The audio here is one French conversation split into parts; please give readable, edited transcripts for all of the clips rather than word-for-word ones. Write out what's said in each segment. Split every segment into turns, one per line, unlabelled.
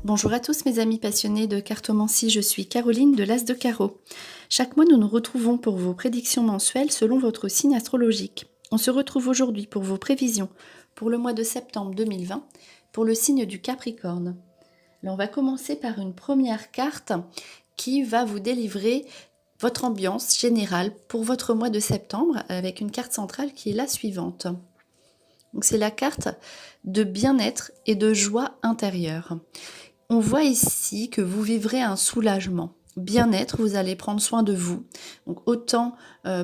Bonjour à tous mes amis passionnés de cartomancie, je suis Caroline de l'As de Carreau. Chaque mois nous nous retrouvons pour vos prédictions mensuelles selon votre signe astrologique. On se retrouve aujourd'hui pour vos prévisions pour le mois de septembre 2020 pour le signe du Capricorne. Alors on va commencer par une première carte qui va vous délivrer votre ambiance générale pour votre mois de septembre avec une carte centrale qui est la suivante. Donc c'est la carte de bien-être et de joie intérieure. On voit ici que vous vivrez un soulagement. Bien-être, vous allez prendre soin de vous. Donc autant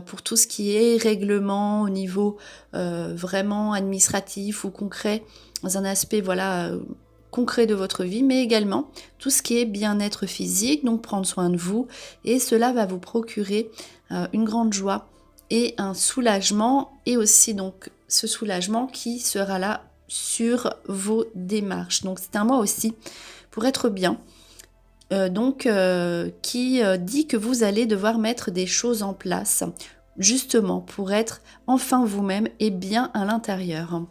pour tout ce qui est règlement au niveau vraiment administratif ou concret, dans un aspect concret de votre vie, mais également tout ce qui est bien-être physique, donc prendre soin de vous. Et cela va vous procurer une grande joie et un soulagement, et aussi donc ce soulagement qui sera là sur vos démarches. Donc c'est un mois aussi pour être bien, qui dit que vous allez devoir mettre des choses en place, justement pour être enfin vous-même et bien à l'intérieur.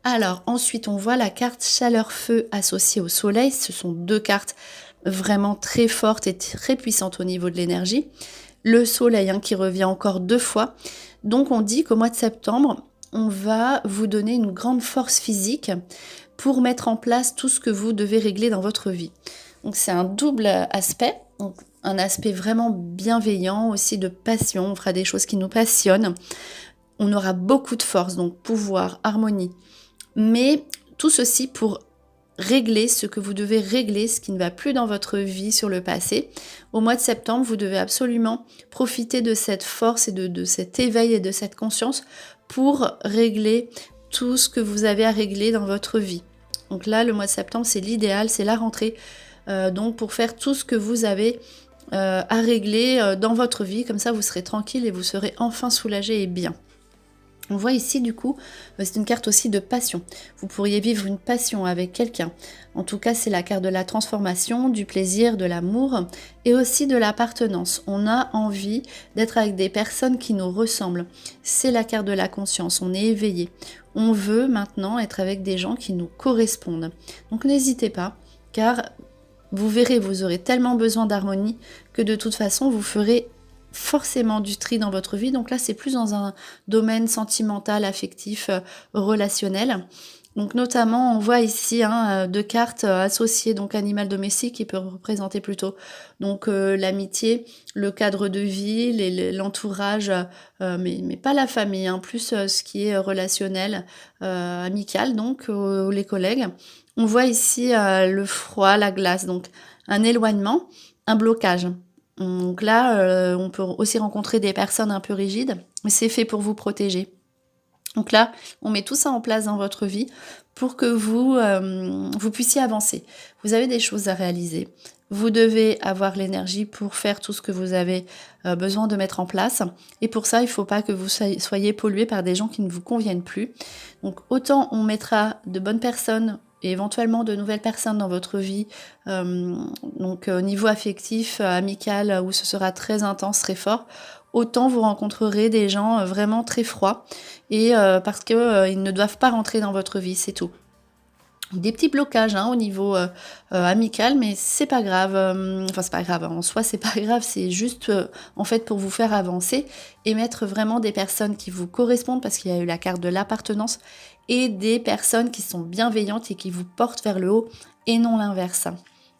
Alors ensuite on voit la carte chaleur-feu associée au soleil. Ce sont deux cartes vraiment très fortes et très puissantes au niveau de l'énergie. Le soleil qui revient encore 2 fois. Donc on dit qu'au mois de septembre, on va vous donner une grande force physique pour mettre en place tout ce que vous devez régler dans votre vie. Donc c'est un double aspect, donc un aspect vraiment bienveillant, aussi de passion, on fera des choses qui nous passionnent. On aura beaucoup de force, donc pouvoir, harmonie. Mais tout ceci pour régler ce que vous devez régler, ce qui ne va plus dans votre vie sur le passé. Au mois de septembre, vous devez absolument profiter de cette force et de cet éveil et de cette conscience pour régler tout ce que vous avez à régler dans votre vie. Donc là, le mois de septembre, c'est l'idéal, c'est la rentrée. Donc pour faire tout ce que vous avez à régler dans votre vie, comme ça vous serez tranquille et vous serez enfin soulagé et bien. On voit ici du coup, c'est une carte aussi de passion. Vous pourriez vivre une passion avec quelqu'un. En tout cas, c'est la carte de la transformation, du plaisir, de l'amour et aussi de l'appartenance. On a envie d'être avec des personnes qui nous ressemblent. C'est la carte de la conscience, on est éveillé. On veut maintenant être avec des gens qui nous correspondent. Donc n'hésitez pas, car vous verrez, vous aurez tellement besoin d'harmonie que de toute façon, vous ferez forcément du tri dans votre vie. Donc là, c'est plus dans un domaine sentimental, affectif, relationnel. Donc notamment, on voit ici deux cartes associées, donc animal domestique qui peut représenter plutôt donc l'amitié, le cadre de vie, l'entourage, mais pas la famille, plus ce qui est relationnel, amical, donc les collègues. On voit ici le froid, la glace, donc un éloignement, un blocage. Donc là, on peut aussi rencontrer des personnes un peu rigides, mais c'est fait pour vous protéger. Donc là, on met tout ça en place dans votre vie pour que vous puissiez avancer. Vous avez des choses à réaliser. Vous devez avoir l'énergie pour faire tout ce que vous avez besoin de mettre en place. Et pour ça, il ne faut pas que vous soyez pollué par des gens qui ne vous conviennent plus. Donc autant on mettra de bonnes personnes et éventuellement de nouvelles personnes dans votre vie, donc au niveau affectif, amical, où ce sera très intense, très fort, autant vous rencontrerez des gens vraiment très froids, et parce qu'ils ne doivent pas rentrer dans votre vie, c'est tout. Des petits blocages au niveau amical, mais c'est pas grave, c'est pas grave, en soi c'est pas grave, c'est juste en fait pour vous faire avancer et mettre vraiment des personnes qui vous correspondent, parce qu'il y a eu la carte de l'appartenance, et des personnes qui sont bienveillantes et qui vous portent vers le haut et non l'inverse.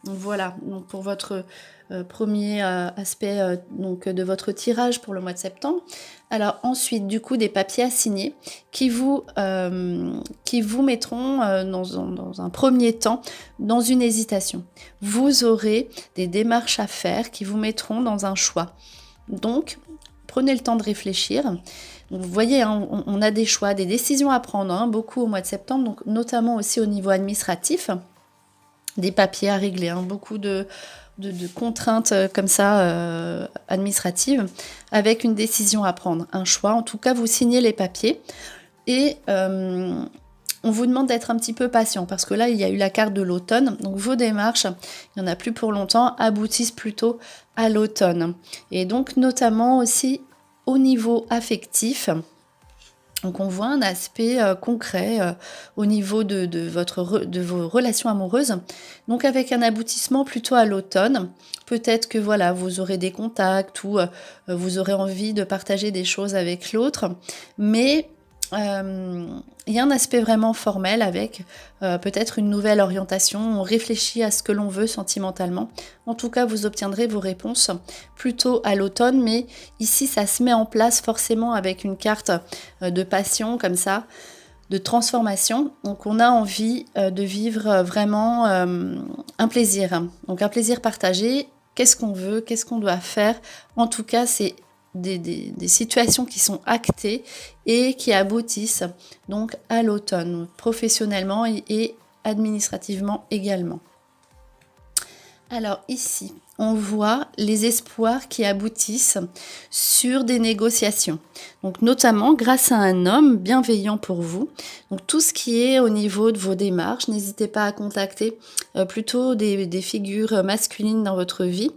Donc voilà, donc pour votre premier aspect de votre tirage pour le mois de septembre. Alors ensuite, du coup, des papiers à signer qui vous mettront dans un premier temps dans une hésitation. Vous aurez des démarches à faire qui vous mettront dans un choix. Donc, prenez le temps de réfléchir. Donc, vous voyez, on a des choix, des décisions à prendre, beaucoup au mois de septembre, donc notamment aussi au niveau administratif, des papiers à régler, beaucoup de contraintes comme ça administratives, avec une décision à prendre, un choix. En tout cas, vous signez les papiers et on vous demande d'être un petit peu patient, parce que là, il y a eu la carte de l'automne. Donc vos démarches, il n'y en a plus pour longtemps, aboutissent plutôt à l'automne. Et donc notamment aussi au niveau affectif, Donc on voit un aspect concret au niveau de vos relations amoureuses. Donc avec un aboutissement plutôt à l'automne. Peut-être que voilà, vous aurez des contacts ou vous aurez envie de partager des choses avec l'autre. Mais il y a un aspect vraiment formel avec peut-être une nouvelle orientation. On réfléchit à ce que l'on veut sentimentalement. En tout cas, vous obtiendrez vos réponses plutôt à l'automne. Mais ici, ça se met en place forcément avec une carte de passion comme ça, de transformation. Donc on a envie de vivre vraiment un plaisir. Donc un plaisir partagé. Qu'est-ce qu'on veut? Qu'est-ce qu'on doit faire? En tout cas, c'est des situations qui sont actées et qui aboutissent donc à l'automne, professionnellement et administrativement également. Alors ici, on voit les espoirs qui aboutissent sur des négociations. Donc notamment grâce à un homme bienveillant pour vous. Donc tout ce qui est au niveau de vos démarches, n'hésitez pas à contacter plutôt des figures masculines dans votre vie,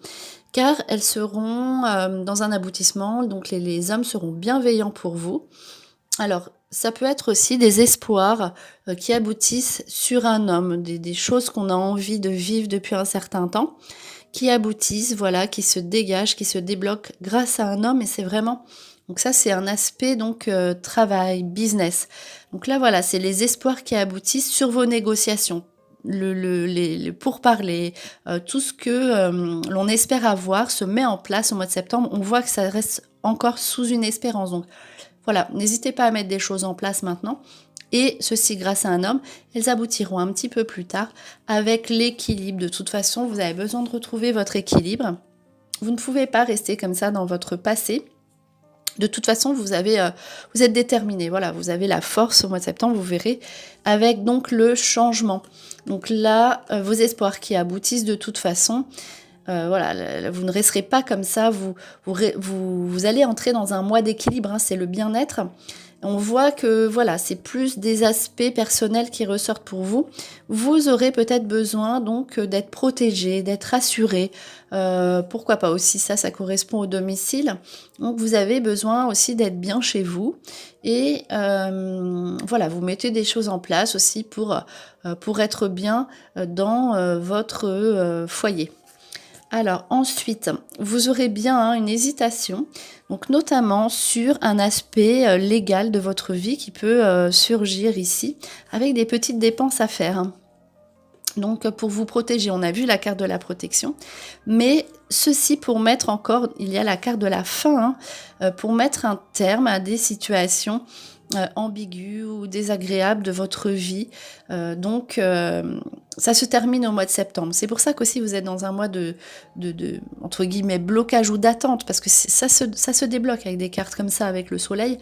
car elles seront dans un aboutissement, donc les hommes seront bienveillants pour vous. Alors, ça peut être aussi des espoirs qui aboutissent sur un homme, des choses qu'on a envie de vivre depuis un certain temps, qui aboutissent, voilà, qui se dégagent, qui se débloquent grâce à un homme, et c'est vraiment... Donc ça, c'est un aspect donc travail, business. Donc là, voilà, c'est les espoirs qui aboutissent sur vos négociations. Les pourparlers, tout ce que l'on espère avoir se met en place au mois de septembre. On voit que ça reste encore sous une espérance. Donc voilà, n'hésitez pas à mettre des choses en place maintenant. Et ceci grâce à un homme, elles aboutiront un petit peu plus tard avec l'équilibre. De toute façon, vous avez besoin de retrouver votre équilibre. Vous ne pouvez pas rester comme ça dans votre passé. De toute façon, vous êtes déterminé. Voilà, vous avez la force au mois de septembre, vous verrez, avec donc le changement. Donc là, vos espoirs qui aboutissent de toute façon. Voilà, vous ne resterez pas comme ça. Vous allez entrer dans un mois d'équilibre. Hein, c'est le bien-être. On voit que voilà, c'est plus des aspects personnels qui ressortent pour vous. Vous aurez peut-être besoin donc d'être protégé, d'être rassuré. Pourquoi pas aussi ça correspond au domicile. Donc vous avez besoin aussi d'être bien chez vous. Et voilà, vous mettez des choses en place aussi pour être bien dans votre foyer. Alors ensuite, vous aurez bien une hésitation, donc notamment sur un aspect légal de votre vie qui peut surgir ici, avec des petites dépenses à faire. Donc pour vous protéger, on a vu la carte de la protection, mais ceci pour mettre encore, il y a la carte de la fin, pour mettre un terme à des situations ambiguës ou désagréables de votre vie. Donc ça se termine au mois de septembre. C'est pour ça qu'aussi vous êtes dans un mois de entre guillemets, blocage ou d'attente, parce que ça se débloque avec des cartes comme ça, avec le soleil,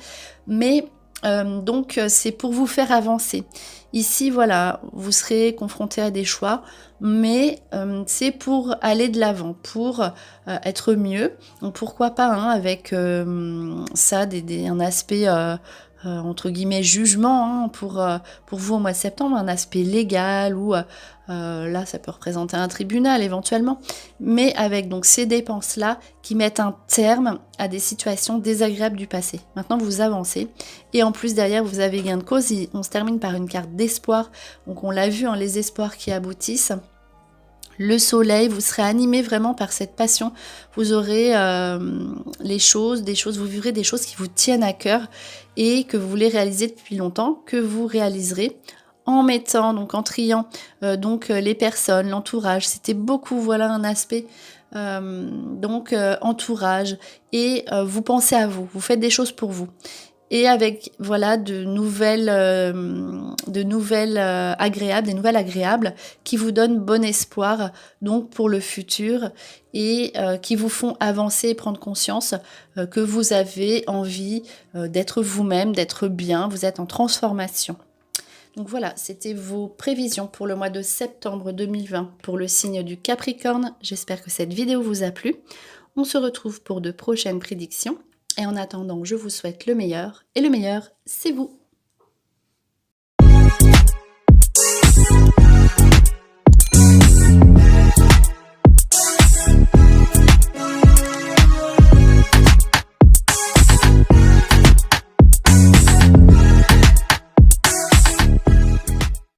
mais donc c'est pour vous faire avancer. Ici, voilà, vous serez confronté à des choix, mais c'est pour aller de l'avant, pour être mieux. Donc pourquoi pas avec ça, un aspect entre guillemets jugement pour vous au mois de septembre, un aspect légal ou là ça peut représenter un tribunal éventuellement, mais avec donc ces dépenses-là qui mettent un terme à des situations désagréables du passé. Maintenant vous avancez et en plus derrière vous avez gain de cause. On se termine par une carte d'espoir, donc on l'a vu, les espoirs qui aboutissent. Le soleil, vous serez animé vraiment par cette passion. Vous aurez vous vivrez des choses qui vous tiennent à cœur et que vous voulez réaliser depuis longtemps, que vous réaliserez en mettant, donc en triant les personnes, l'entourage. C'était beaucoup, voilà un aspect entourage, et vous pensez à vous, vous faites des choses pour vous. Et avec voilà de nouvelles agréables qui vous donnent bon espoir donc pour le futur, et qui vous font avancer et prendre conscience que vous avez envie d'être vous-même, d'être bien, vous êtes en transformation. Donc voilà, c'était vos prévisions pour le mois de septembre 2020 pour le signe du Capricorne. J'espère que cette vidéo vous a plu. On se retrouve pour de prochaines prédictions. Et en attendant, je vous souhaite le meilleur, et le meilleur, c'est vous.